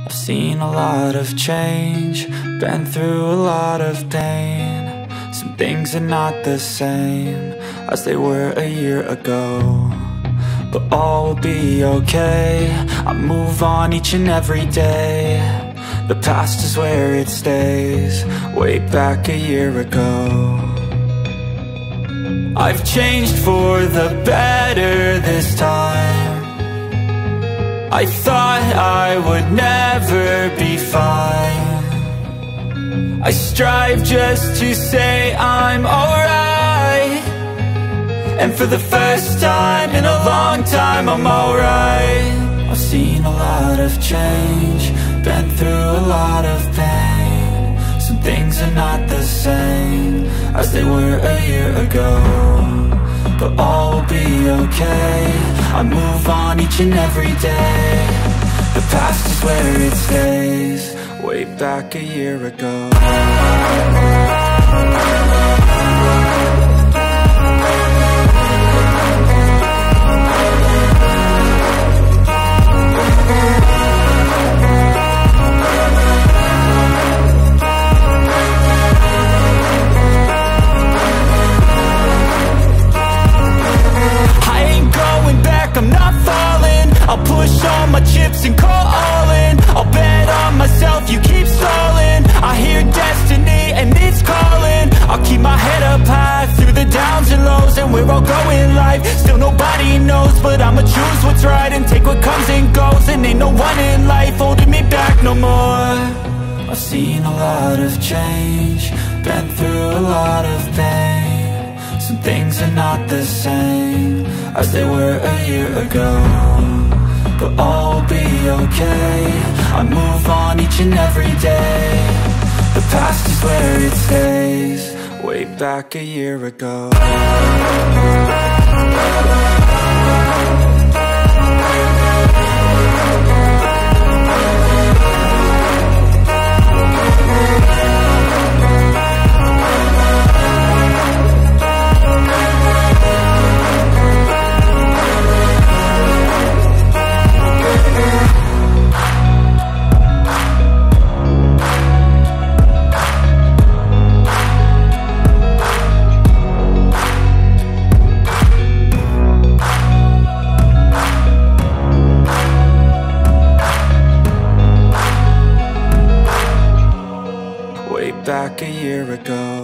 I've seen a lot of change, been through a lot of pain. Some things are not the same as they were a year ago, but all will be okay. I move on each and every day. The past is where it stays, way back a year ago. I've changed for the better this time. I thought I would never be fine. I strive just to say I'm alright, and for the first time in a long time I'm alright. I've seen a lot of change, been through a lot of pain. Some things are not the same as they were a year ago, but all will be okay. I move on each and every day. The past is where it stays, way back a year ago. I'm not falling, I'll push all my chips and call all in. I'll bet on myself, you keep stalling. I hear destiny and it's calling. I'll keep my head up high through the downs and lows, and we're all going live. Still nobody knows, but I'ma choose what's right and take what comes and goes. And ain't no one in life holding me back no more. I've seen a lot of change, been through a lot of pain. Some things are not the same as they were a year ago, but all will be okay. I move on each and every day. The past is where it stays, way back a year ago. Back a year ago.